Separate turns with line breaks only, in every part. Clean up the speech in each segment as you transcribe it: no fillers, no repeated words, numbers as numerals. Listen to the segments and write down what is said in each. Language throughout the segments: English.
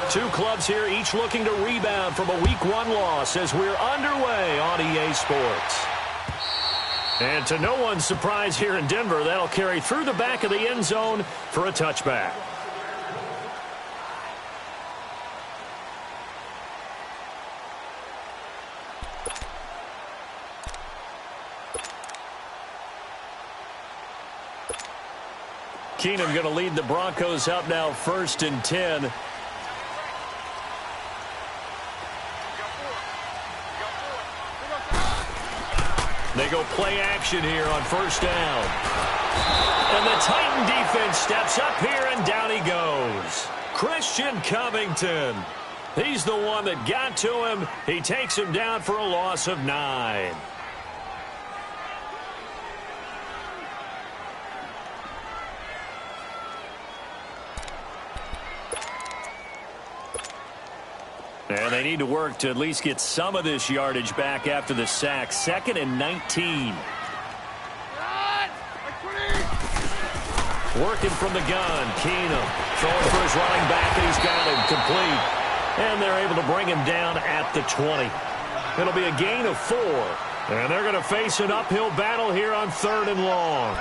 Two clubs here, each looking to rebound from a Week 1 loss as we're underway on EA Sports. And to no one's surprise here in Denver, that'll carry through the back of the end zone for a touchback. Keenum going to lead the Broncos up now 1st and 10. They go play action here on 1st down. And the Titan defense steps up here, and down he goes. Christian Covington. He's the one that got to him. He takes him down for a loss of 9. And they need to work to at least get some of this yardage back after the sack. 2nd and 19. Working from the gun, Keenum throwing for his running back, and he's got him complete. And they're able to bring him down at the 20. It'll be a gain of 4. And they're going to face an uphill battle here on 3rd and long.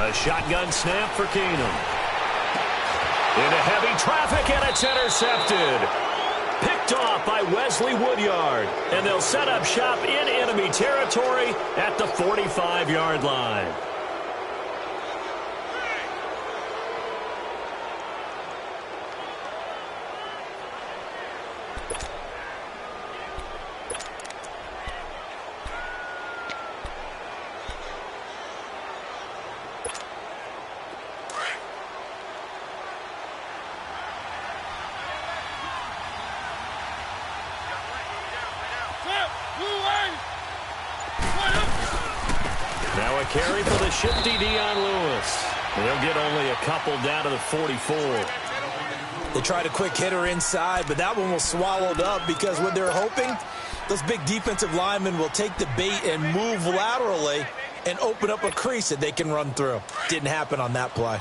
A shotgun snap for Keenum. Into heavy traffic, and it's intercepted. Picked off by Wesley Woodyard. And they'll set up shop in enemy territory at the 45-yard line. Now a carry for the shifty Dion Lewis. They'll get only a couple down to the 44.
They tried a quick hitter inside, but that one was swallowed up because what they're hoping, those big defensive linemen will take the bait and move laterally and open up a crease that they can run through. Didn't happen on that play.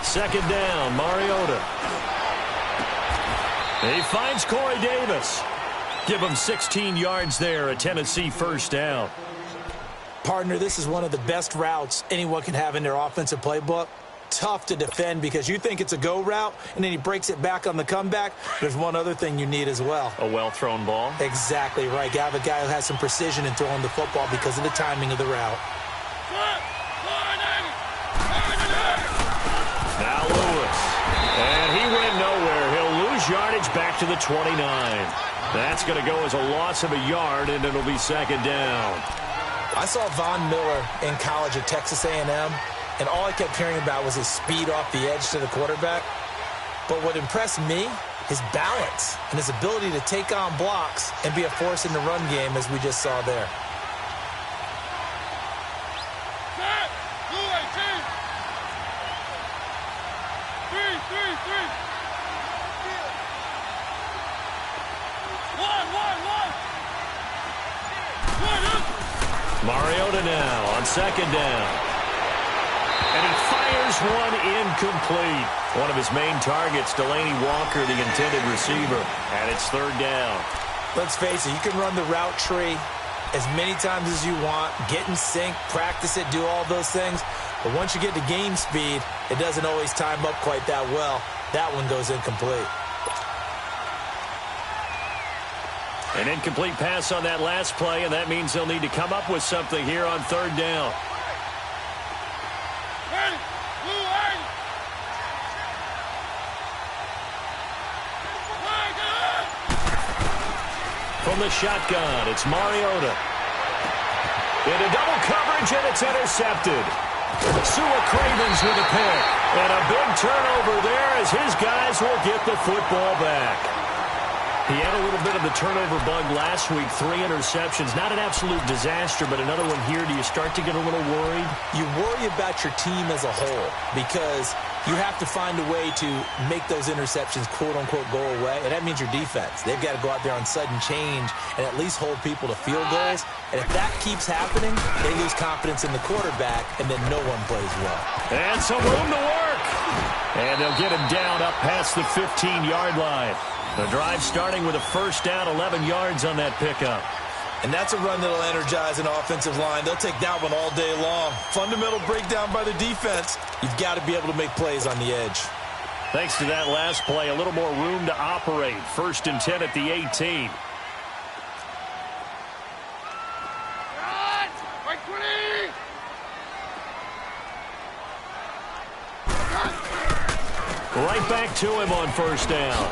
Second down, Mariota. He finds Corey Davis. Give him 16 yards there, a Tennessee 1st down.
Partner, this is one of the best routes anyone can have in their offensive playbook. Tough to defend because you think it's a go route, and then he breaks it back on the comeback. There's one other thing you need as well.
A well-thrown ball?
Exactly right. You have a guy who has some precision in throwing the football because of the timing of the route.
Now Lewis. And he went nowhere. He'll lose yardage back to the 29. That's going to go as a loss of a yard, and it'll be 2nd down.
I saw Von Miller in college at Texas A&M, and all I kept hearing about was his speed off the edge to the quarterback. But what impressed me, his balance and his ability to take on blocks and be a force in the run game, as we just saw there.
Mariota now on 2nd down. And he fires one incomplete. One of his main targets, Delaney Walker, the intended receiver, and it's 3rd down.
Let's face it, you can run the route tree as many times as you want, get in sync, practice it, do all those things. But once you get to game speed, it doesn't always time up quite that well. That one goes incomplete.
An incomplete pass on that last play, and that means they'll need to come up with something here on 3rd down. From the shotgun, it's Mariota. Into double coverage, and it's intercepted. Sua Cravens with a pick. And a big turnover there as his guys will get the football back. He had a little bit of the turnover bug last week, 3 interceptions. Not an absolute disaster, but another one here. Do you start to get a little worried?
You worry about your team as a whole because you have to find a way to make those interceptions, quote-unquote, go away, and that means your defense. They've got to go out there on sudden change and at least hold people to field goals, and if that keeps happening, they lose confidence in the quarterback, and then no one plays well.
And some room to work. And they'll get him down up past the 15-yard line. The drive starting with a first down, 11 yards on that pickup.
And that's a run that'll energize an offensive line. They'll take that one all day long. Fundamental breakdown by the defense. You've got to be able to make plays on the edge.
Thanks to that last play, a little more room to operate. 1st and 10 at the 18. Right back to him on first down.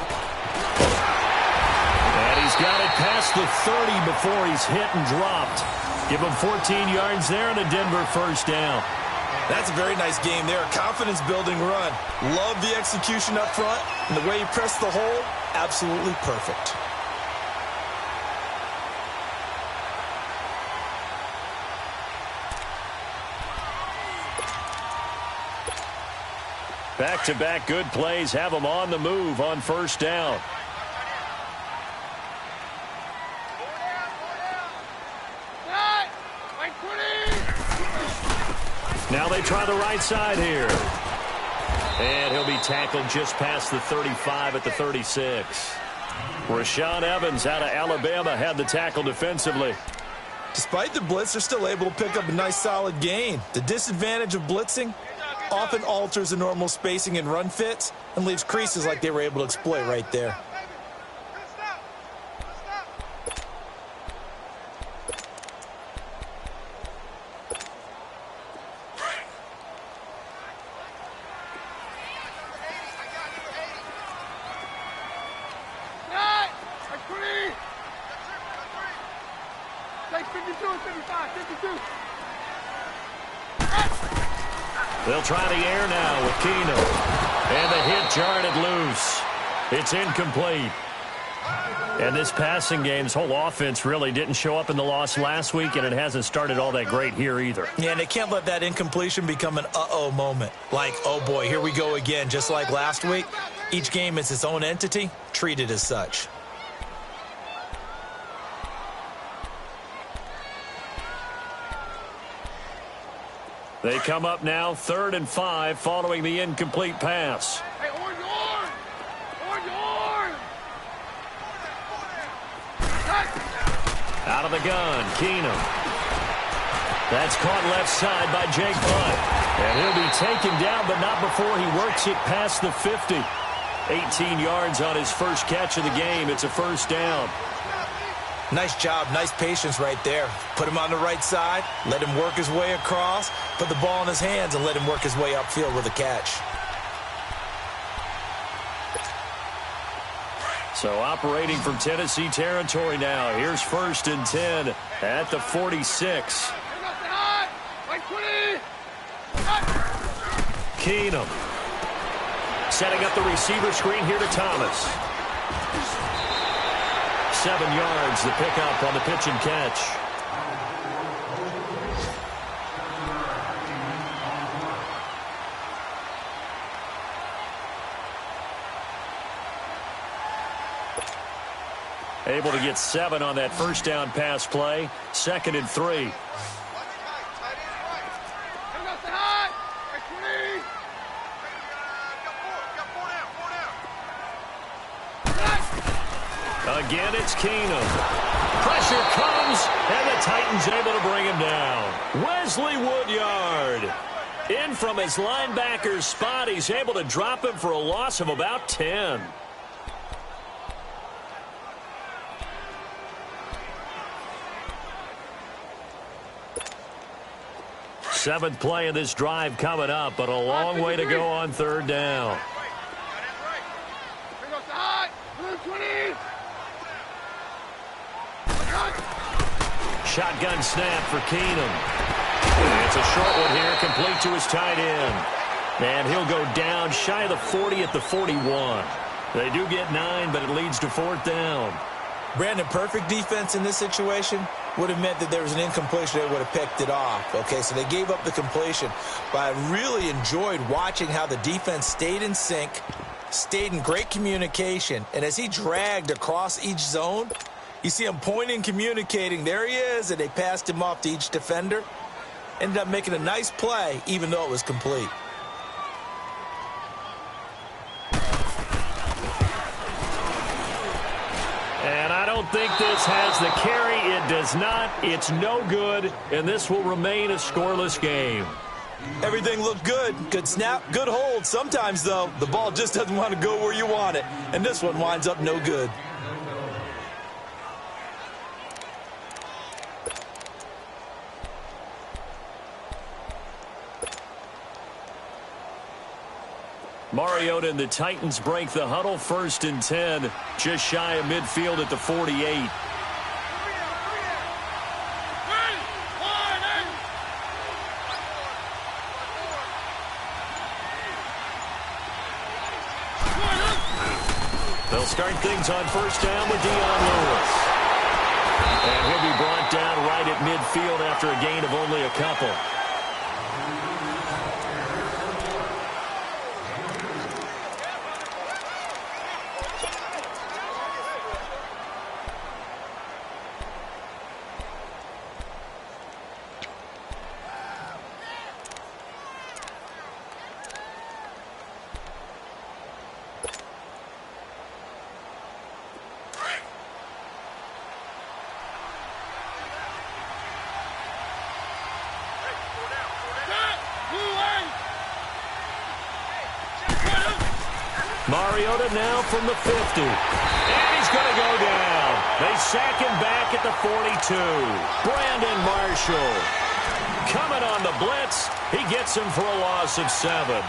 And he's got it past the 30 before he's hit and dropped. Give him 14 yards there and a Denver first down.
That's a very nice game there. Confidence-building run. Love the execution up front. And the way he pressed the hole, absolutely perfect.
Back-to-back good plays have them on the move on first down. Now they try the right side here. And he'll be tackled just past the 35 at the 36. Rashaan Evans out of Alabama had the tackle defensively.
Despite the blitz, they're still able to pick up a nice solid gain. The disadvantage of blitzing often alters the normal spacing and run fits and leaves creases like they were able to exploit right there.
They'll try the air now with Keenum. And the hit jarred it loose. It's incomplete. And this passing game's whole offense really didn't show up in the loss last week, and it hasn't started all that great here either.
Yeah, and they can't let that incompletion become an uh-oh moment. Like, oh boy, here we go again, just like last week. Each game is its own entity, treated as such.
They come up now 3rd and 5 following the incomplete pass.
Hey, on your!
Out of the gun, Keenum. That's caught left side by Jake Butt. And he'll be taken down, but not before he works it past the 50. 18 yards on his first catch of the game. It's a first down.
Nice job, nice patience right there. Put him on the right side, let him work his way across, put the ball in his hands, and let him work his way upfield with a catch.
So operating from Tennessee territory now. Here's 1st and 10 at the 46. Keenum setting up the receiver screen here to Thomas. 7 yards, the pickup on the pitch and catch. Able to get 7 on that first down pass play. 2nd and 3. Again, it's Keenum. Pressure comes, and the Titans able to bring him down. Wesley Woodyard. In from his linebacker's spot, he's able to drop him for a loss of about 10. Seventh play of this drive coming up, but a long way to go on 3rd down. Shotgun snap for Keenum. And it's a short one here, complete to his tight end. And he'll go down shy of the 40 at the 41. They do get 9, but it leads to 4th down.
Brandon, perfect defense in this situation would have meant that there was an incompletion. They would have picked it off. Okay, so they gave up the completion. But I really enjoyed watching how the defense stayed in sync, stayed in great communication. And as he dragged across each zone, you see him pointing, communicating. There he is, and they passed him off to each defender. Ended up making a nice play, even though it was complete.
And I don't think this has the carry. It does not. It's no good, and this will remain a scoreless game.
Everything looked good. Good snap, good hold. Sometimes, though, the ball just doesn't want to go where you want it. And this one winds up no good.
Mariota and the Titans break the huddle, 1st and 10, just shy of midfield at the 48. They'll start things on 1st down with Dion Lewis. And he'll be brought down right at midfield after a gain of only a couple. Mariota now from the 50. And he's going to go down. They sack him back at the 42. Brandon Marshall coming on the blitz. He gets him for a loss of 7.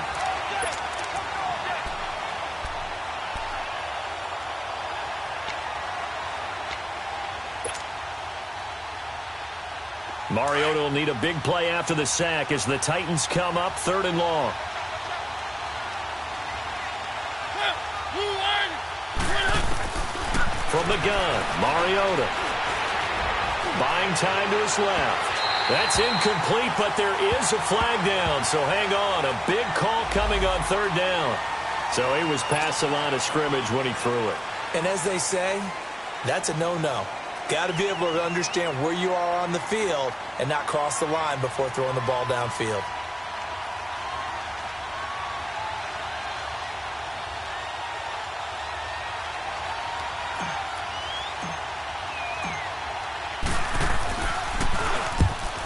Mariota will need a big play after the sack as the Titans come up 3rd and long. From the gun, Mariota. Buying time to his left. That's incomplete, but there is a flag down, so hang on. A big call coming on 3rd down. So he was past the line of scrimmage when he threw it.
And as they say, that's a no-no. Got to be able to understand where you are on the field and not cross the line before throwing the ball downfield.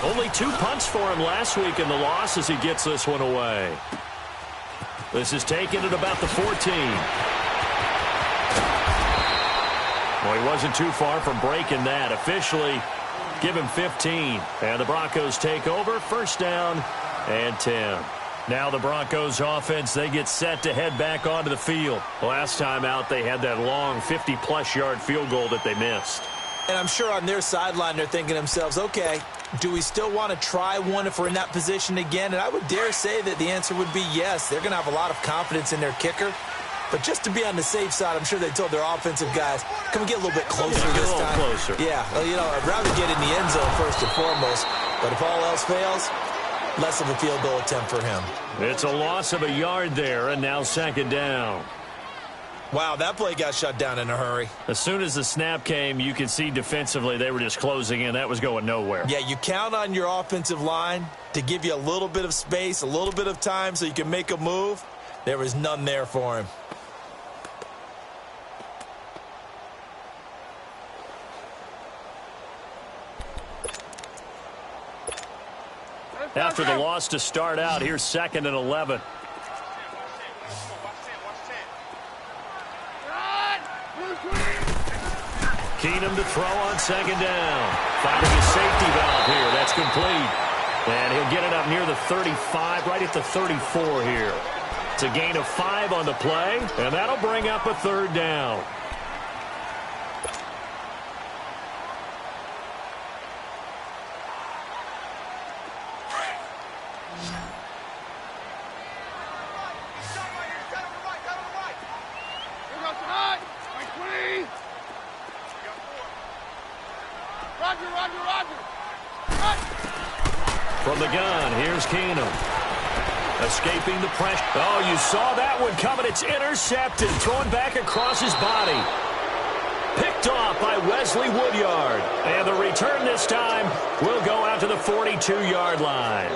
Only 2 punts for him last week in the loss as he gets this one away. This is taken at about the 14. Well, he wasn't too far from breaking that. Officially, give him 15. And the Broncos take over. 1st down and 10. Now the Broncos offense, they get set to head back onto the field. Last time out, they had that long 50-plus yard field goal that they missed.
And I'm sure on their sideline, they're thinking to themselves, okay, do we still want to try one if we're in that position again? And I would dare say that the answer would be yes. They're going to have a lot of confidence in their kicker. But just to be on the safe side, I'm sure they told their offensive guys, can we get a little bit closer this time?
Closer.
Yeah, well, you know, I'd rather get in the end zone first and foremost. But if all else fails, less of a field goal attempt for him.
It's a loss of a yard there, and now 2nd down.
Wow, that play got shut down in a hurry.
As soon as the snap came, you could see defensively they were just closing in. That was going nowhere.
Yeah, you count on your offensive line to give you a little bit of space, a little bit of time so you can make a move. There was none there for him.
After the loss to start out, here's 2nd and 11. Keenum to throw on 2nd down. Finding his safety valve here. That's complete. And he'll get it up near the 35, right at the 34 here. It's a gain of 5 on the play, and that'll bring up a 3rd down. From the gun, here's Keenum. Escaping the pressure. Oh, you saw that one coming. It's intercepted. Thrown back across his body. Picked off by Wesley Woodyard. And the return this time will go out to the 42-yard line.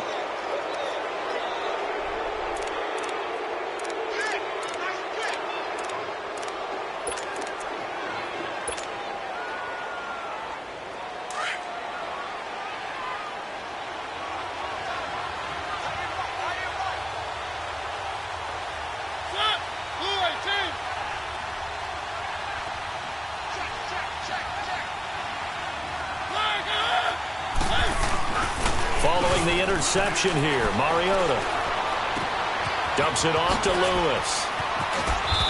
Following the interception here, Mariota dumps it off to Lewis.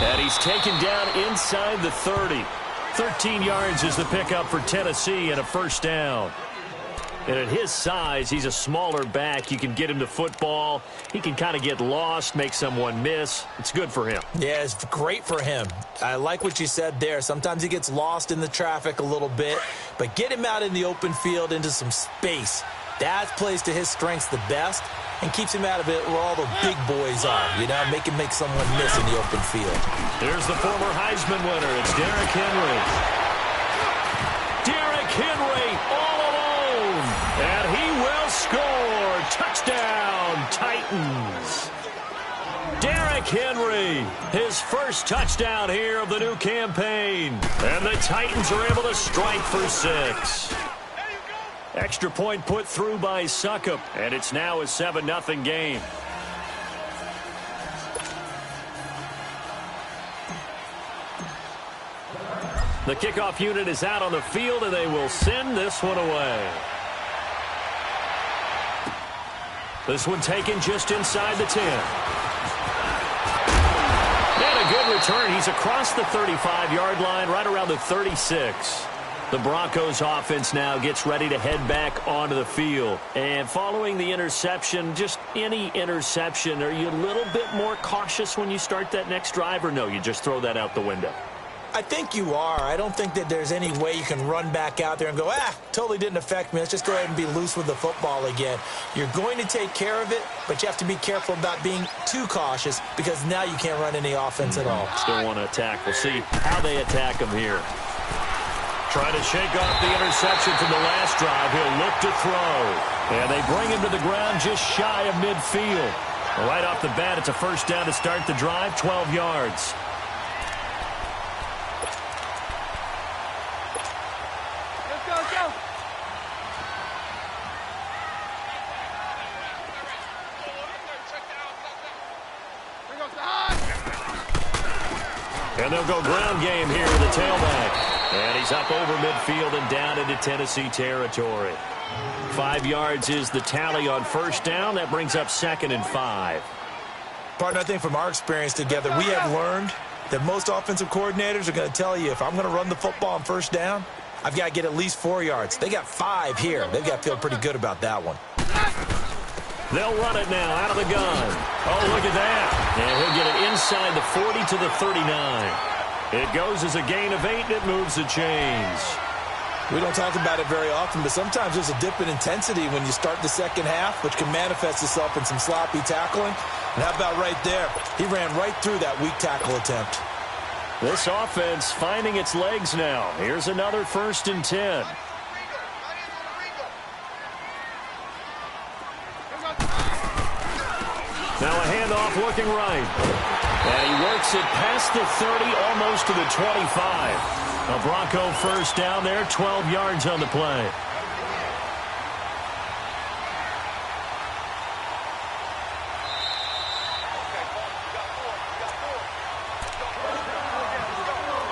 And he's taken down inside the 30. 13 yards is the pickup for Tennessee and a first down. And at his size, he's a smaller back. You can get him to football. He can kind of get lost, make someone miss. It's good for him. Yeah, it's great for him. I like what you said there. Sometimes he gets lost in the traffic a little bit. But get him out in the open field into some space. That plays to his strengths the best and keeps him out of it where all the big boys are. You know, make him make someone miss in the open field. Here's the former Heisman winner. It's Derrick Henry. Derrick Henry all alone. And he will score. Touchdown, Titans. Derrick Henry, his first touchdown here of the new campaign. And the Titans are able to strike for 6. Extra point put through by Succop, and it's now a 7-0 game. The kickoff unit is out on the field, and they will send this one away. This one taken just inside the 10. And a good return. He's across the 35-yard line, right around the 36. The Broncos offense now gets ready to head back onto the field. And following the interception, just any interception, are you a little bit more cautious when you start that next drive, or no, you just throw that out the window? I think you are. I don't think that there's any way you can run back out there and go, totally didn't affect me. Let's just go ahead and be loose with the football again. You're going to take care of it, but you have to be careful about being too cautious because now you can't run any offense at all. Still want to attack. We'll see how they attack them here. Trying to shake off the interception from the last drive. He'll look to throw. And they bring him to the ground just shy of midfield. Right off the bat, it's a first down to start the drive, 12 yards.
Let's go, let's go.
And they'll go ground game here with the tailback. And he's up over midfield and down into Tennessee territory. 5 yards is the tally on first down. That brings up 2nd and 5.
Partner, I think from our experience together, we have learned that most offensive coordinators are going to tell you if I'm going to run the football on first down, I've got to get at least 4 yards. They got 5 here. They've got to feel pretty good about that one.
They'll run it now out of the gun. Oh, look at that. And he'll get it inside the 40 to the 39. It goes as a gain of 8, and it moves the chains.
We don't talk about it very often, but sometimes there's a dip in intensity when you start the second half, which can manifest itself in some sloppy tackling. And how about right there? He ran right through that weak tackle attempt.
This offense finding its legs now. Here's another 1st and 10. Now a handoff looking right. And he works it past the 30, almost to the 25. A Bronco first down there, 12 yards on the play.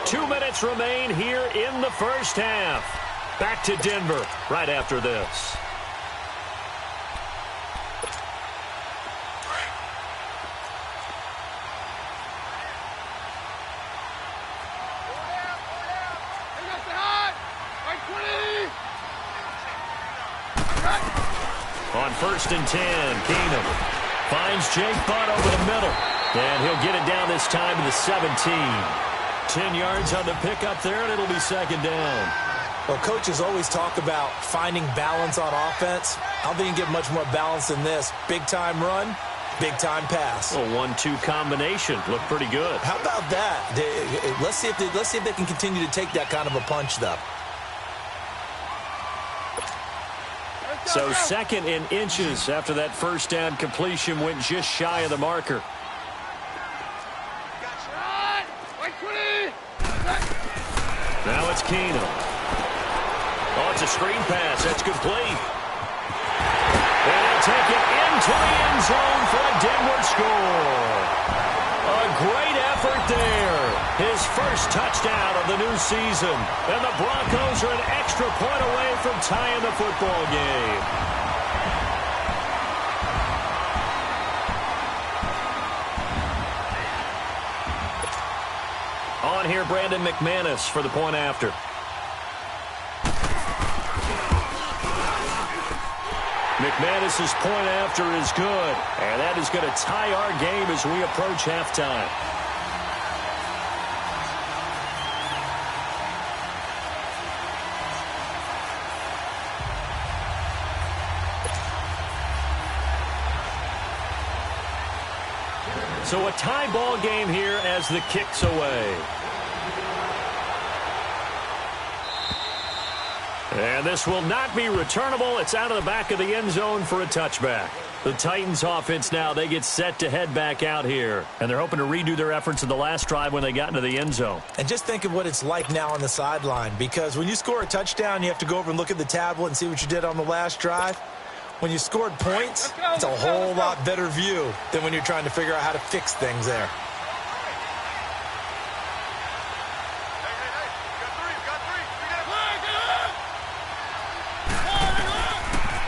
Two minutes remain here in the first half. Back to Denver right after this. On 1st and 10, Keenum finds Jake Butt over the middle. And he'll get it down this time to the 17. 10 yards on the pickup there, and it'll be 2nd down.
Well, coaches always talk about finding balance on offense. I don't think you can get much more balance than this. Big-time run, big-time pass.
A 1-2 combination. Looked pretty good.
How about that? Let's see if they can continue to take that kind of a punch, though.
So 2nd in inches after that first down completion went just shy of the marker. Now it's Keenum. Oh, it's a screen pass. That's complete. And he'll take it into the end zone for a downward score. A great effort there. His first touchdown of the new season. And the Broncos are an extra point away from tying the football game. On here, Brandon McManus for the point after. McManus's point after is good. And that is going to tie our game as we approach halftime. So a tie ball game here as the kick's away. And this will not be returnable. It's out of the back of the end zone for a touchback. The Titans offense now, they get set to head back out here. And they're hoping to redo their efforts in the last drive when they got into the end zone.
And just think of what it's like now on the sideline. Because when you score a touchdown, you have to go over and look at the tablet and see what you did on the last drive. When you scored points, it's a whole lot better view than when you're trying to figure out how to fix things there.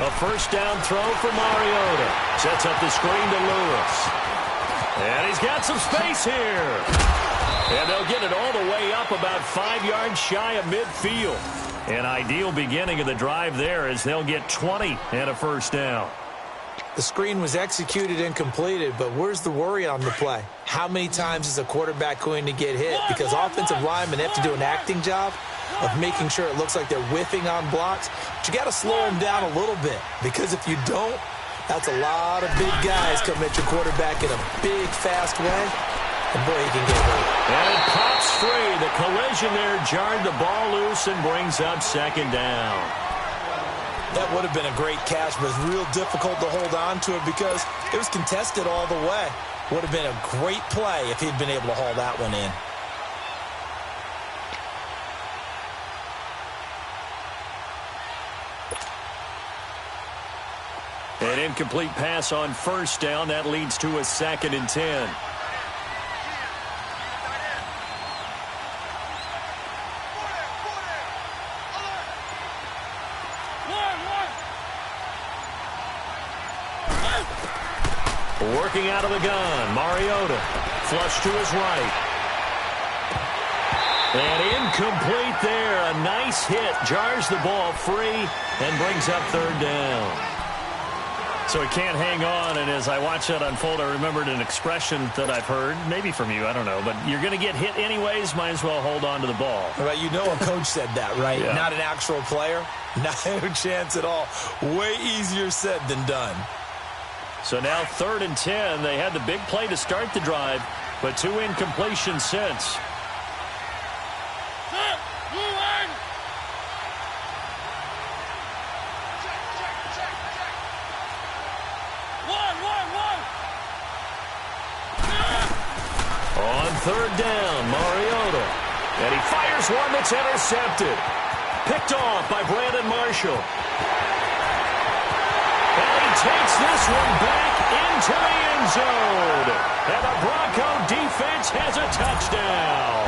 A first down throw for Mariota. Sets up the screen to Lewis. And he's got some space here. And they'll get it all the way up about 5 yards shy of midfield. An ideal beginning of the drive there as they'll get 20 and a first down.
The screen was executed and completed, but where's the worry on the play? How many times is a quarterback going to get hit? Because offensive linemen have to do an acting job of making sure it looks like they're whiffing on blocks. But you got to slow them down a little bit, because if you don't, that's a lot of big guys coming at your quarterback in a big, fast way. And boy, he can get hurt.
And it pops free. The collision there jarred the ball loose and brings up second down.
That would have been a great catch, but it's real difficult to hold on to it because it was contested all the way. Would have been a great play if he'd been able to haul that one in.
An incomplete pass on first down. That leads to a 2nd and 10. Working out of the gun, Mariota. Flush to his right. And incomplete there. A nice hit. Jars the ball free and brings up 3rd down. So he can't hang on, and as I watch that unfold, I remembered an expression that I've heard, maybe from you, I don't know, but you're going to get hit anyways, might as well hold on to the ball.
Right, you know a coach said that, right?
Yeah.
Not an actual player. No chance at all. Way easier said than done.
So now 3rd and 10. They had the big play to start the drive, but 2 incompletions since. On 3rd down, Mariota. And he fires one that's intercepted. Picked off by Brandon Marshall. And he takes this one back into the end zone. And the Bronco defense has a touchdown.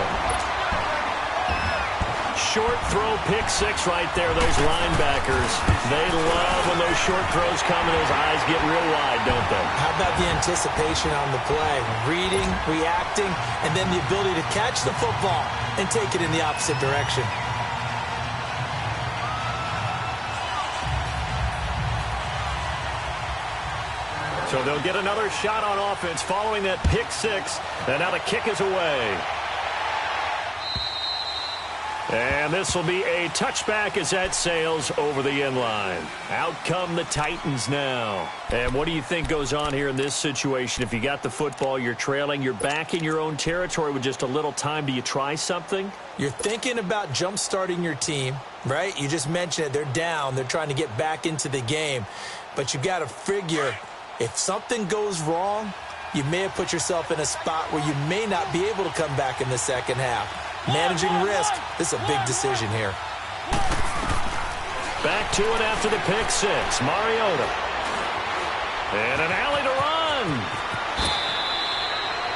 Short throw, pick 6 right there. Those linebackers, they love when those short throws come and those eyes get real wide, don't they?
How about the anticipation on the play? Reading, reacting, and then the ability to catch the football and take it in the opposite direction.
So they'll get another shot on offense following that pick 6. And now the kick is away. And this will be a touchback as that sails over the end line. Out come the Titans now. And what do you think goes on here in this situation? If you got the football, you're trailing, you're back in your own territory with just a little time. Do you try something?
You're thinking about jump-starting your team, right? You just mentioned it. They're down. They're trying to get back into the game. But you got to figure if something goes wrong, you may have put yourself in a spot where you may not be able to come back in the second half. Managing risk, this is a big decision here.
Back to it after the pick six. Mariota. And an alley to run.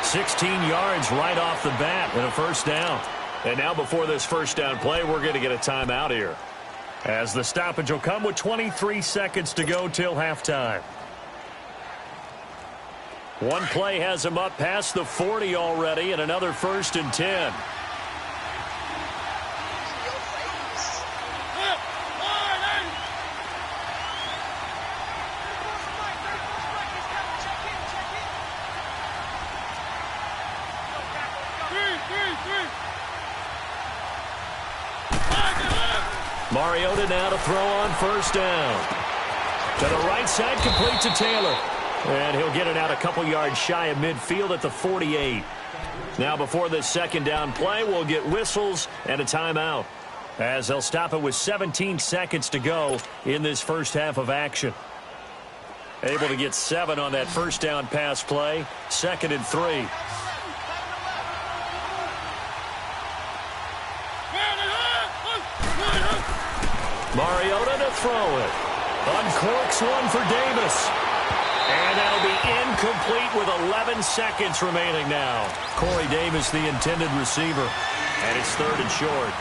16 yards right off the bat and a first down. And now before this first down play, we're going to get a timeout here, as the stoppage will come with 23 seconds to go till halftime. One play has him up past the 40 already, and another 1st and 10. Mariota now to throw on first down. To the right side, complete to Taylor. And he'll get it out a couple yards shy of midfield at the 48. Now before this second down play, we'll get whistles and a timeout, as they'll stop it with 17 seconds to go in this first half of action. Able to get 7 on that first down pass play. 2nd and 3. Mariota to throw it. Uncorks one for Davis. And that'll be incomplete with 11 seconds remaining now. Corey Davis, the intended receiver. And it's 3rd and short.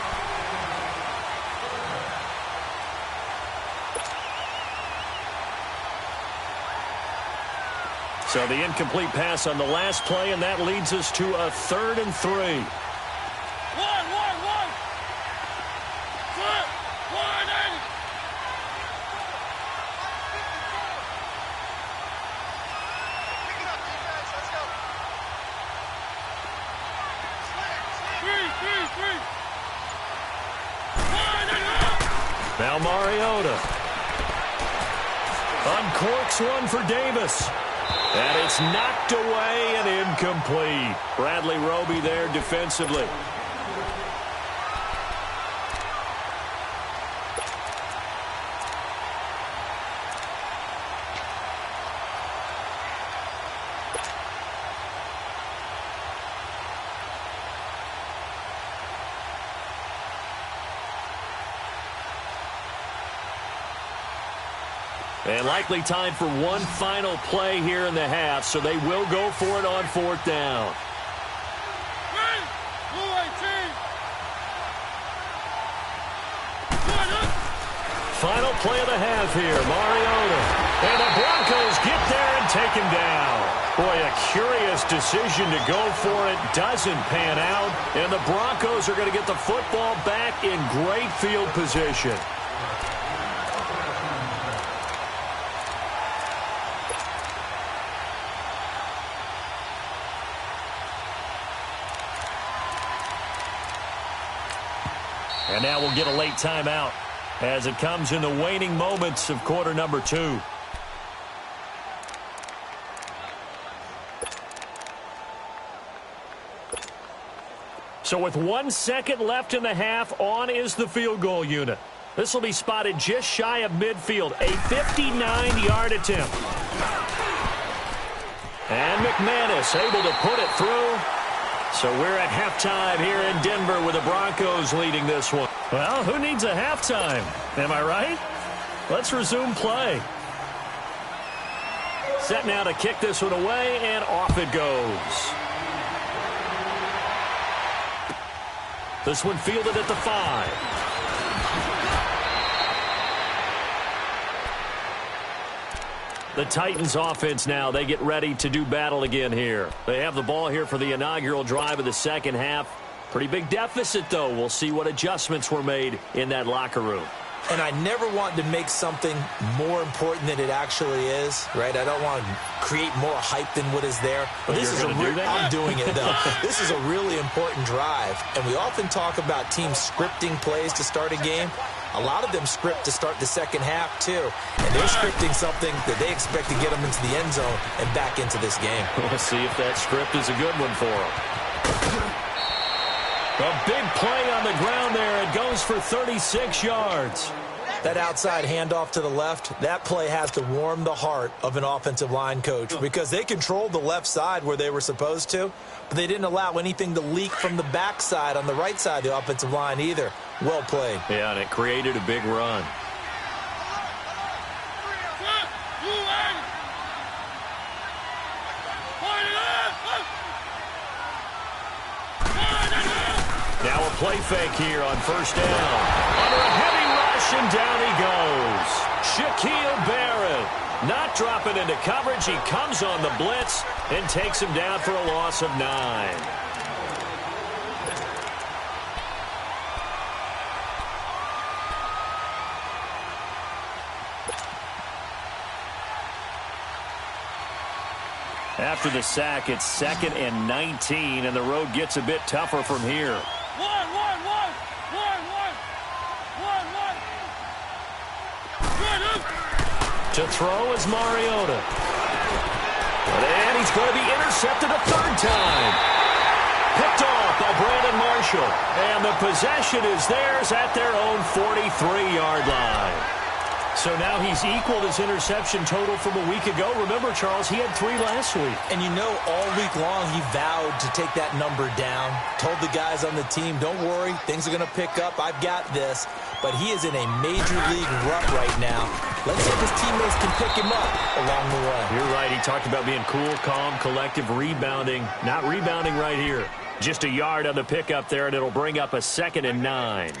So the incomplete pass on the last play, and that leads us to a 3rd and 3. Now Mariota. Uncorks one for Davis. And it's knocked away and incomplete. Bradley Roby there defensively. And likely time for one final play here in the half, so they will go for it on 4th down. Final play of the half here, Mariota. And the Broncos get there and take him down. Boy, a curious decision to go for it. Doesn't pan out. And the Broncos are going to get the football back in great field position. And now we'll get a late timeout as it comes in the waning moments of quarter number 2. So with 1 second left in the half, on is the field goal unit. This will be spotted just shy of midfield, a 59-yard attempt. And McManus able to put it through. So we're at halftime here in Denver with the Broncos leading this one. Well, who needs a halftime? Am I right? Let's resume play. Set now to kick this one away, and off it goes. This one fielded at the 5. The Titans offense now, they get ready to do battle again here. They have the ball here for the inaugural drive of the second half. Pretty big deficit, though. We'll see what adjustments were made in that locker room.
And I never want to make something more important than it actually is, right? I don't want to create more hype than what is there. But this is I'm doing it, though. This is a really important drive. And we often talk about teams scripting plays to start a game. A lot of them script to start the second half, too. And they're scripting something that they expect to get them into the end zone and back into this game.
We'll see if that script is a good one for them. A big play on the ground there. It goes for 36 yards.
That outside handoff to the left, that play has to warm the heart of an offensive line coach because they controlled the left side where they were supposed to, but they didn't allow anything to leak from the backside on the right side of the offensive line either. Well played.
Yeah, and it created a big run. Now a play fake here on first down. Under a heavy rush, and down he goes. Shaquille Barrett not dropping into coverage. He comes on the blitz and takes him down for a loss of 9. After the sack, it's 2nd and 19, and the road gets a bit tougher from here. To throw is Mariota. And he's going to be intercepted a third time. Picked off by Brandon Marshall. And the possession is theirs at their own 43-yard line. So now he's equaled his interception total from a week ago. Remember, Charles, he had 3 last week.
And you know, all week long he vowed to take that number down. Told the guys on the team, don't worry, things are going to pick up. I've got this. But he is in a major league rut right now. Let's see if his teammates can pick him up along the way.
You're right. He talked about being cool, calm, collective, rebounding. Not rebounding right here. Just a yard on the pickup there, and it'll bring up a 2nd and 9.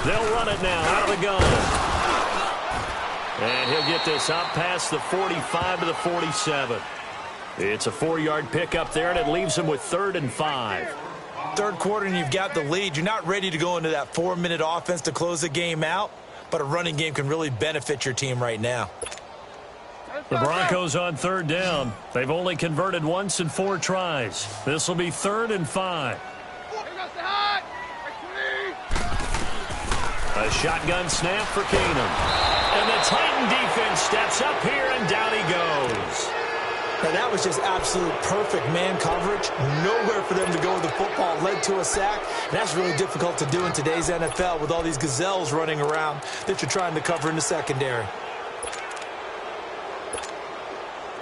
They'll run it now out of the gun. And he'll get this up past the 45 to the 47. It's a 4-yard pickup there, and it leaves him with 3rd and 5.
Third quarter, and you've got the lead. You're not ready to go into that 4-minute offense to close the game out, but a running game can really benefit your team right now.
The Broncos on 3rd down. They've only converted once in 4 tries. This will be 3rd and 5. A shotgun snap for Keenum. And the Titan defense steps up here, and down he goes.
Now, that was just absolute perfect man coverage. Nowhere for them to go with the football. Led to a sack. And that's really difficult to do in today's NFL with all these gazelles running around that you're trying to cover in the secondary.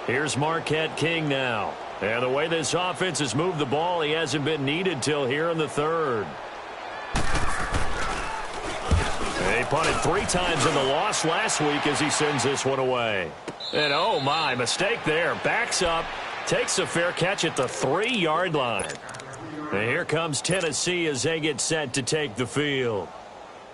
Here's Marquette King now. And the way this offense has moved the ball, he hasn't been needed till here in the 3rd. He punted 3 times in the loss last week as he sends this one away. And oh my, mistake there. Backs up, takes a fair catch at the 3-yard line. And here comes Tennessee as they get set to take the field.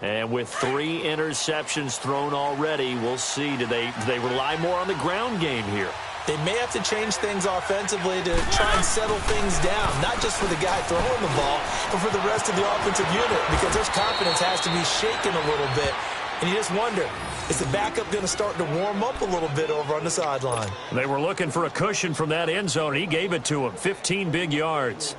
And with 3 interceptions thrown already, we'll see. Do they rely more on the ground game here?
They may have to change things offensively to try and settle things down, not just for the guy throwing the ball, but for the rest of the offensive unit, because their confidence has to be shaken a little bit. And you just wonder, is the backup going to start to warm up a little bit over on the sideline?
They were looking for a cushion from that end zone. He gave it to him, 15 big yards.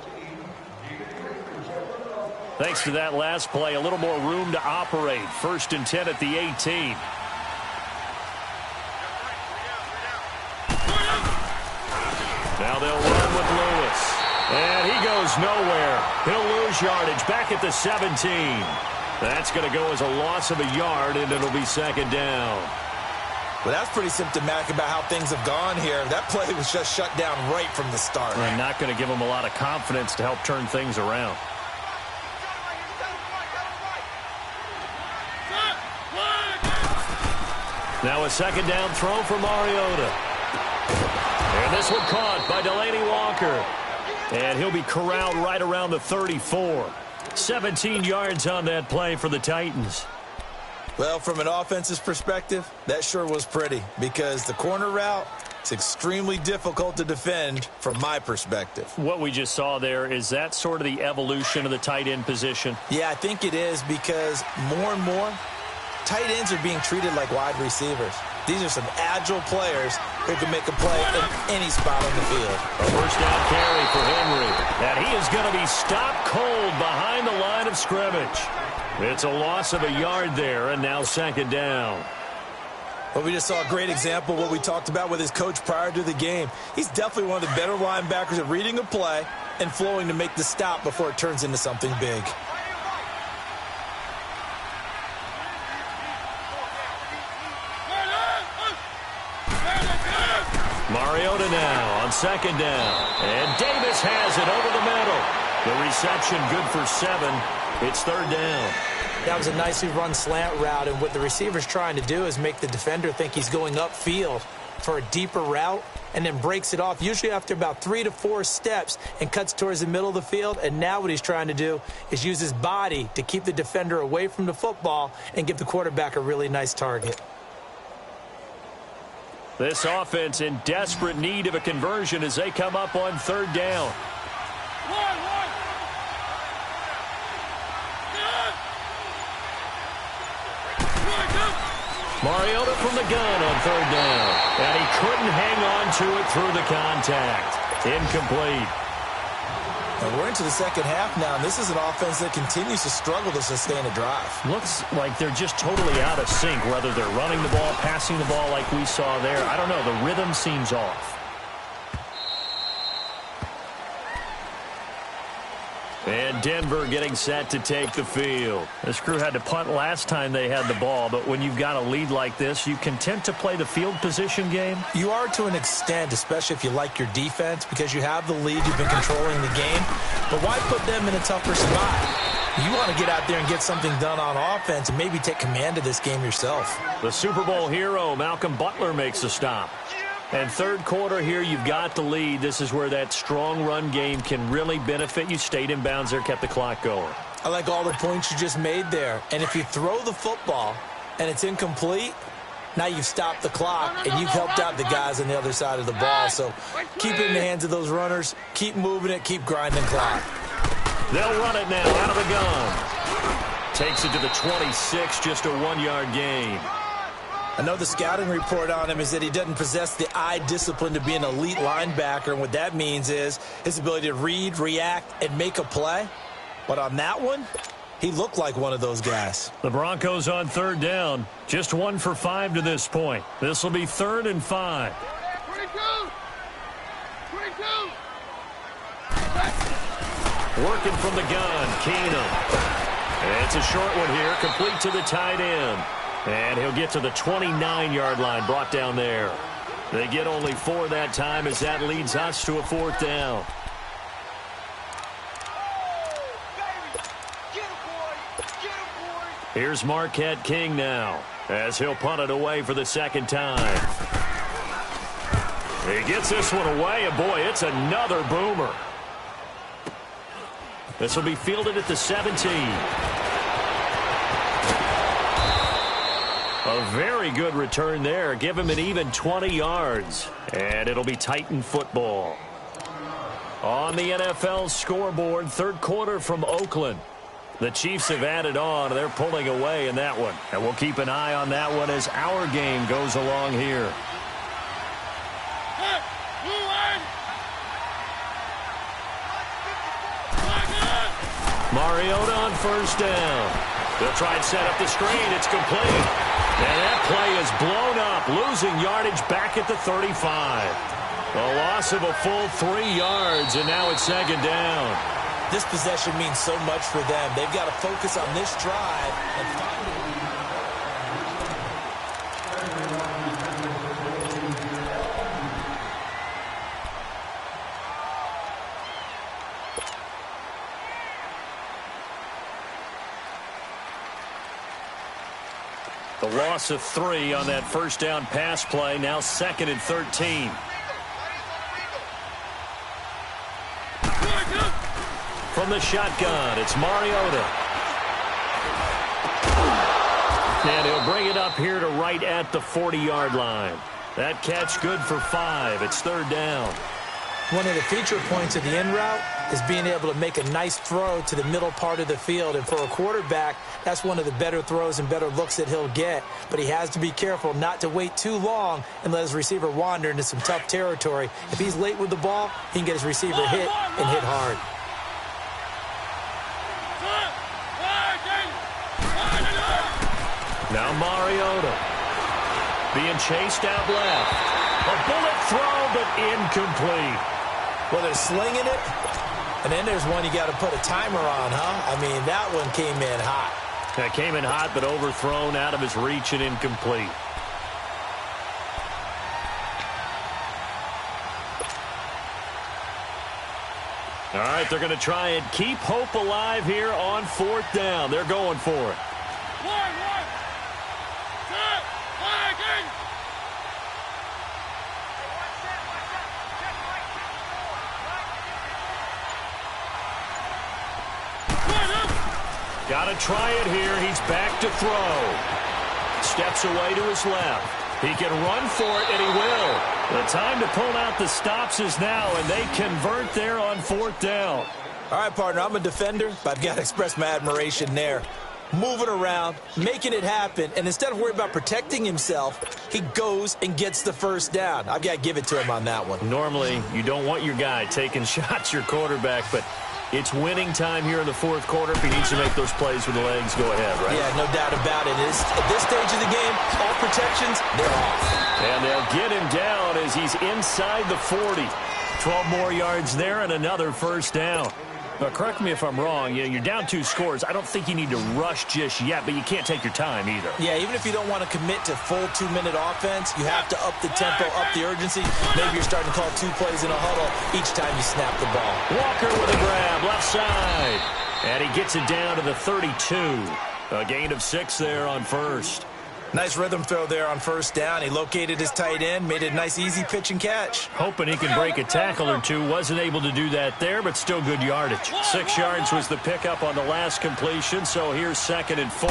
Thanks to that last play, a little more room to operate. 1st and 10 at the 18. Now they'll run with Lewis. And he goes nowhere. He'll lose yardage back at the 17. That's going to go as a loss of a yard, and it'll be 2nd down.
Well, that's pretty symptomatic about how things have gone here. That play was just shut down right from the start.
And not going to give them a lot of confidence to help turn things around. Now a 2nd down throw for Mariota. And this one caught by Delaney Walker. And he'll be corralled right around the 34. 17 yards on that play for the Titans.
Well, from an offensive perspective, that sure was pretty because the corner route, it's extremely difficult to defend from my perspective.
What we just saw there, is that sort of the evolution of the tight end position?
Yeah, I think it is because more and more, tight ends are being treated like wide receivers. These are some agile players who can make a play in any spot on the field.
A first down carry for Henry. And he is going to be stopped cold behind the line of scrimmage. It's a loss of a yard there, and now second down.
Well, we just saw a great example of what we talked about with his coach prior to the game. He's definitely one of the better linebackers at reading a play and flowing to make the stop before it turns into something big.
Mariota now on second down. And Davis has it over the middle. The reception good for 7. It's third down.
That was a nicely run slant route, and what the receiver's trying to do is make the defender think he's going upfield for a deeper route and then breaks it off, usually after about 3 to 4 steps, and cuts towards the middle of the field. And now what he's trying to do is use his body to keep the defender away from the football and give the quarterback a really nice target.
This offense in desperate need of a conversion as they come up on third down. Mariota from the gun on third down. And he couldn't hang on to it through the contact. Incomplete.
And we're into the second half now, and this is an offense that continues to struggle to sustain a drive.
Looks like they're just totally out of sync, whether they're running the ball, passing the ball like we saw there. I don't know. The rhythm seems off. And Denver getting set to take the field. This crew had to punt last time they had the ball, but when you've got a lead like this, you content to play the field position game?
You are to an extent, especially if you like your defense, because you have the lead, you've been controlling the game. But why put them in a tougher spot? You want to get out there and get something done on offense and maybe take command of this game yourself.
The Super Bowl hero, Malcolm Butler, makes a stop. And third quarter here, you've got the lead. This is where that strong run game can really benefit you. Stayed in bounds there, kept the clock going.
I like all the points you just made there. And if you throw the football and it's incomplete, now you've stopped the clock and you've helped out the guys on the other side of the ball. So keep it in the hands of those runners. Keep moving it. Keep grinding clock.
They'll run it now out of the gun. Takes it to the 26, just a 1-yard gain.
I know the scouting report on him is that he doesn't possess the eye discipline to be an elite linebacker, and what that means is his ability to read, react, and make a play. But on that one, he looked like one of those guys.
The Broncos on third down. Just 1 for 5 to this point. This will be 3rd and 5.
22.
Working from the gun, Keenum. It's a short one here, complete to the tight end. And he'll get to the 29-yard line, brought down there. They get only 4 that time as that leads us to a 4th down. Here's Marquette King now as he'll punt it away for the second time. He gets this one away, and boy, it's another boomer. This will be fielded at the 17. A very good return there. Give him an even 20 yards. And it'll be Titan football. On the NFL scoreboard, third quarter from Oakland. The Chiefs have added on. They're pulling away in that one. And we'll keep an eye on that one as our game goes along here. Mariota on first down. They'll try and set up the screen. It's complete. And that play is blown up, losing yardage back at the 35. A loss of a full 3 yards, and now it's second down.
This possession means so much for them. They've got to focus on this drive and find
the loss of 3 on that first down pass play, now 2nd and 13. from the shotgun. It's Mariota. And he'll bring it up here to right at the 40-yard line. That catch good for 5. It's 3rd down.
One of the feature points of the in route is being able to make a nice throw to the middle part of the field. And for a quarterback, that's one of the better throws and better looks that he'll get. But he has to be careful not to wait too long and let his receiver wander into some tough territory. If he's late with the ball, he can get his receiver hit and hit hard.
Now Mariota being chased out left. A bullet throw, but incomplete.
Well, they're slinging it, and then there's one you got to put a timer on, huh? I mean, that one came in hot.
That came in hot, but overthrown, out of his reach, and incomplete. All right, they're going to try and keep hope alive here on 4th down. They're going for it. Got to try it here. He's back to throw. Steps away to his left. He can run for it, and he will. The time to pull out the stops is now, and they convert there on 4th down.
All right, partner, I'm a defender, but I've got to express my admiration there. Moving around, making it happen, and instead of worrying about protecting himself, he goes and gets the 1st down. I've got to give it to him on that one.
Normally, you don't want your guy taking shots, your quarterback, but it's winning time here in the 4th quarter. If he needs to make those plays with the legs, go ahead, right?
Yeah, no doubt about it. At this stage of the game, all protections, they're off.
And they'll get him down as he's inside the 40. 12 more yards there and another 1st down. Correct me if I'm wrong. You're down 2 scores. I don't think you need to rush just yet, but you can't take your time either.
Yeah, even if you don't want to commit to full 2-minute offense, you have to up the tempo, up the urgency. Maybe you're starting to call 2 plays in a huddle each time you snap the ball.
Walker with a grab, left side. And he gets it down to the 32. A gain of 6 there on 1st.
Nice rhythm throw there on 1st down. He located his tight end, made it a nice, easy pitch and catch.
Hoping he can break a tackle or two. Wasn't able to do that there, but still good yardage. 6 yards was the pickup on the last completion, so here's 2nd and 4.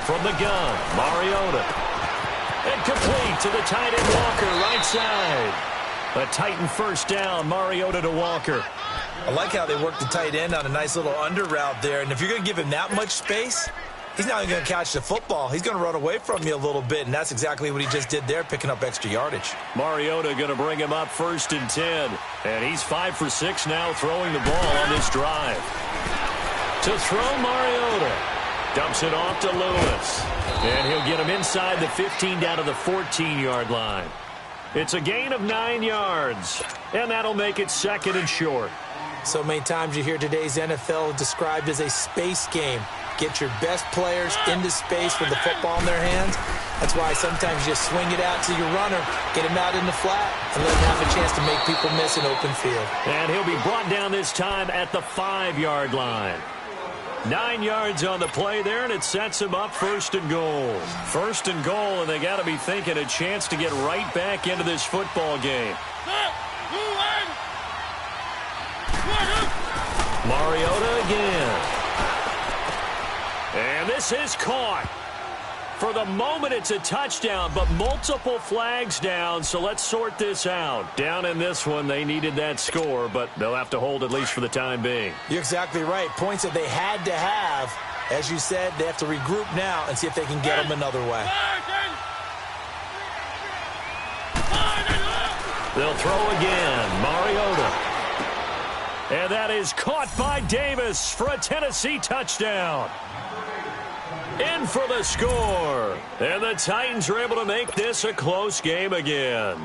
From the gun, Mariota. And complete to the tight end Walker, right side. A Titan 1st down, Mariota to Walker.
I like how they work the tight end on a nice little under route there, and if you're going to give him that much space, he's not even going to catch the football. He's going to run away from you a little bit, and that's exactly what he just did there, picking up extra yardage.
Mariota going to bring him up 1st and 10. And he's 5 for 6 now throwing the ball on this drive. To throw, Mariota. Dumps it off to Lewis. And he'll get him inside the 15 down to the 14-yard line. It's a gain of 9 yards. And that'll make it 2nd and short.
So many times you hear today's NFL described as a space game. Get your best players into space with the football in their hands. That's why sometimes you just swing it out to your runner, get him out in the flat, and let him have a chance to make people miss an open field.
And he'll be brought down this time at the 5-yard line. 9 yards on the play there, and it sets him up 1st and goal. 1st and goal, and they got to be thinking a chance to get right back into this football game. Mariota again. And this is caught. For the moment, it's a touchdown, but multiple flags down, so let's sort this out. Down in this one, they needed that score, but they'll have to hold at least for the time being.
You're exactly right. Points that they had to have. As you said, they have to regroup now and see if they can get them another way.
They'll throw again. Mariota. And that is caught by Davis for a Tennessee touchdown. In for the score. And the Titans are able to make this a close game again.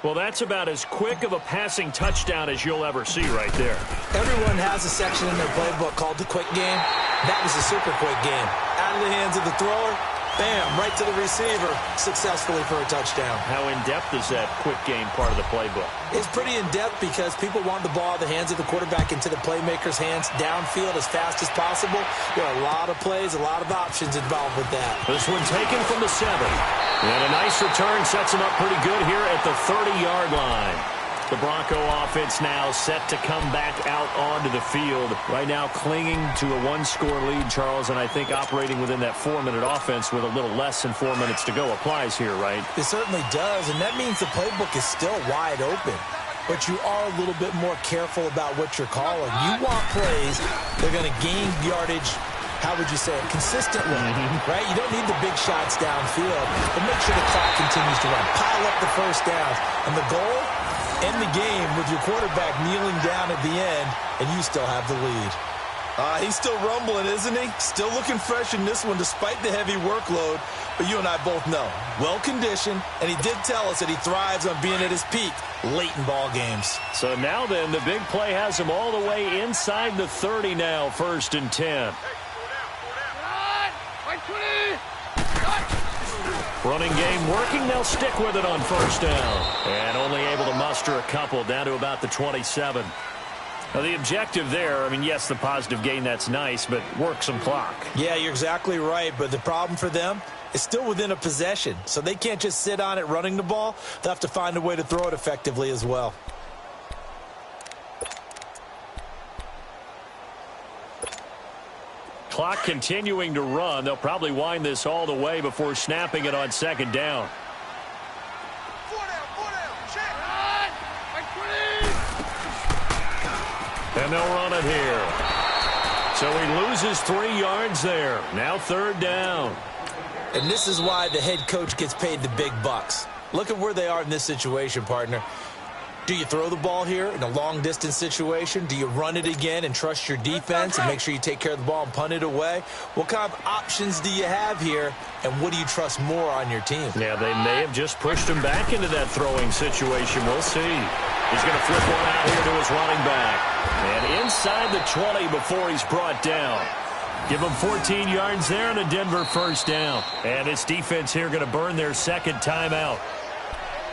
Well, that's about as quick of a passing touchdown as you'll ever see right there.
Everyone has a section in their playbook called the quick game. That was a super quick game.
Out of the hands of the thrower, bam, right to the receiver, successfully for a touchdown.
How in-depth is that quick game part of the playbook?
It's pretty in-depth because people want the ball out of the hands of the quarterback into the playmaker's hands downfield as fast as possible. There are a lot of plays, a lot of options involved with that.
This one taken from the 7. And a nice return sets him up pretty good here at the 30-yard line. The Bronco offense now set to come back out onto the field. Right now clinging to a one-score lead, Charles, and I think operating within that 4-minute offense with a little less than 4 minutes to go applies here, right?
It certainly does, and that means the playbook is still wide open. But you are a little bit more careful about what you're calling. You want plays that are going to gain yardage, how would you say it, consistently, right? You don't need the big shots downfield, but make sure the clock continues to run. Pile up the first downs. And the goal? End the game with your quarterback kneeling down at the end, and you still have the lead. He's still rumbling, isn't he? Still looking fresh in this one despite the heavy workload. But you and I both know, well-conditioned, and he did tell us that he thrives on being at his peak late in ball games.
So now then, the big play has him all the way inside the 30 now, 1st and 10. Running game working. They'll stick with it on 1st down. And only able to muster a couple down to about the 27. Now, the objective there, I mean, yes, the positive gain, that's nice, but work some clock.
Yeah, you're exactly right, but the problem for them is still within a possession, so they can't just sit on it running the ball. They'll have to find a way to throw it effectively as well.
Clock continuing to run. They'll probably wind this all the way before snapping it on 2nd down. And they'll run it here. So he loses 3 yards there. Now 3rd down.
And this is why the head coach gets paid the big bucks. Look at where they are in this situation, partner. Do you throw the ball here in a long-distance situation? Do you run it again and trust your defense and make sure you take care of the ball and punt it away? What kind of options do you have here, and what do you trust more on your team?
Yeah, they may have just pushed him back into that throwing situation. We'll see. He's going to flip one out here to his running back. And inside the 20 before he's brought down. Give him 14 yards there and a Denver 1st down. And his defense here going to burn their 2nd timeout.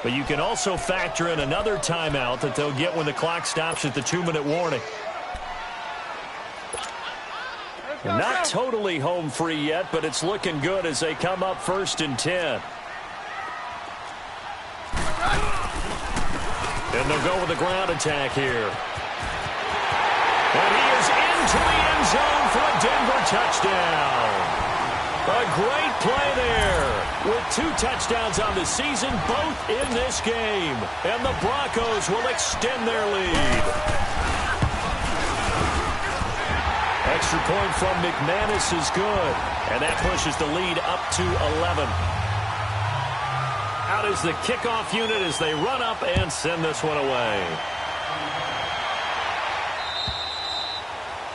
But you can also factor in another timeout that they'll get when the clock stops at the 2-minute warning. Not totally home free yet, but it's looking good as they come up 1st and 10. And they'll go with the ground attack here. And he is into the end zone for a Denver touchdown. A great play there with 2 touchdowns on the season, both in this game. And the Broncos will extend their lead. Extra point from McManus is good. And that pushes the lead up to 11. Out is the kickoff unit as they run up and send this one away.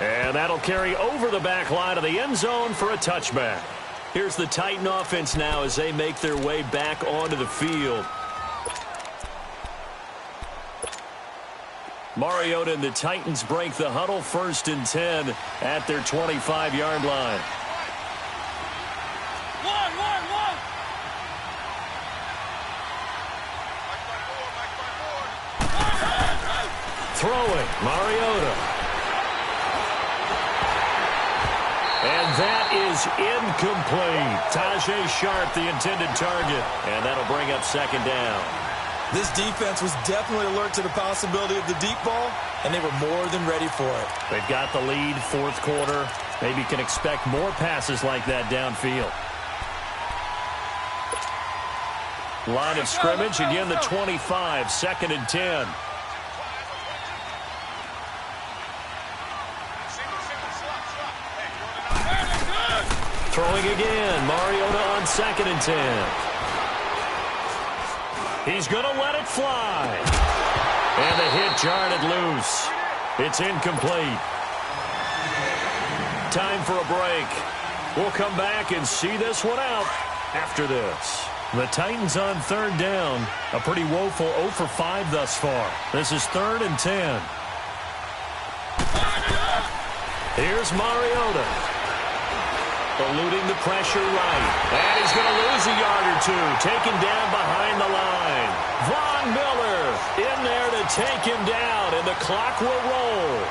And that'll carry over the back line of the end zone for a touchback. Here's the Titan offense now as they make their way back onto the field. Mariota and the Titans break the huddle 1st and 10 at their 25-yard line. Throwing, Mariota. And that is incomplete. Tajay Sharp, the intended target. And that'll bring up 2nd down.
This defense was definitely alert to the possibility of the deep ball, and they were more than ready for it.
They've got the lead, 4th quarter. Maybe can expect more passes like that downfield. Line of scrimmage, again the 25, 2nd and 10. Throwing again, Mariota on 2nd and 10. He's going to let it fly. And the hit jarred it loose. It's incomplete. Time for a break. We'll come back and see this one out after this. The Titans on 3rd down. A pretty woeful 0 for 5 thus far. This is 3rd and 10. Here's Mariota. Eluding the pressure right. And he's going to lose a yard or 2. Taken down behind the line. Von Miller in there to take him down. And the clock will roll.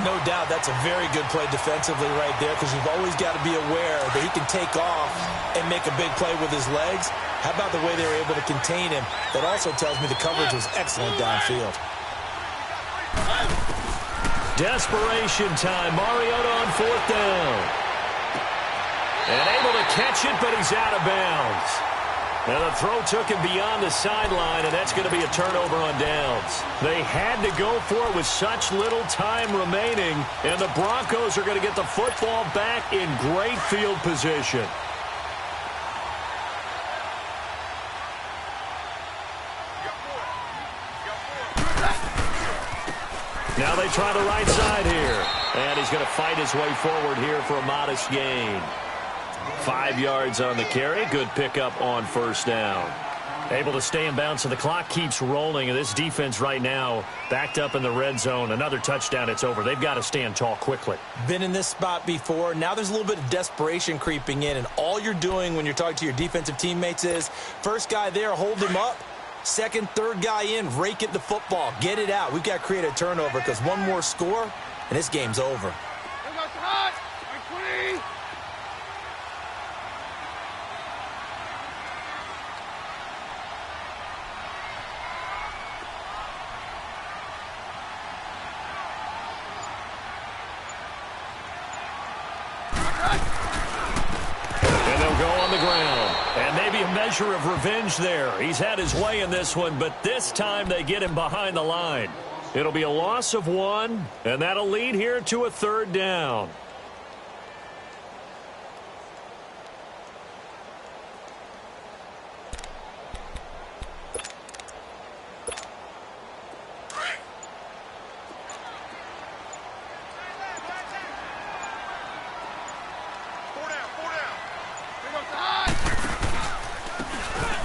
No doubt that's a very good play defensively right there, because you've always got to be aware that he can take off and make a big play with his legs. How about the way they were able to contain him? That also tells me the coverage was excellent downfield.
Desperation time. Mariota on 4th down. And able to catch it, but he's out of bounds. Now the throw took him beyond the sideline, and that's going to be a turnover on downs. They had to go for it with such little time remaining, and the Broncos are going to get the football back in great field position. Now they try the right side here, and he's going to fight his way forward here for a modest gain. 5 yards on the carry. Good pickup on 1st down. Able to stay in bounds, so the clock keeps rolling. And this defense right now backed up in the red zone. Another touchdown, it's over. They've got to stand tall quickly.
Been in this spot before. Now there's a little bit of desperation creeping in. And all you're doing when you're talking to your defensive teammates is, first guy there, hold him up. Second, third guy in, rake at the football. Get it out. We've got to create a turnover, because one more score, and this game's over.
Measure of revenge there. He's had his way in this one, but this time they get him behind the line. It'll be a loss of 1, and that'll lead here to a 3rd down.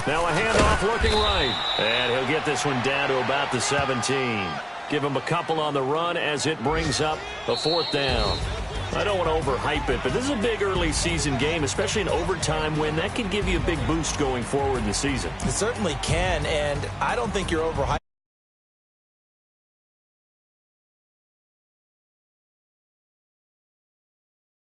Now a handoff looking right. And he'll get this one down to about the 17. Give him a couple on the run as it brings up a 4th down. I don't want to overhype it, but this is a big early season game, especially an overtime win. That could give you a big boost going forward in the season.
It certainly can, and I don't think you're overhyping.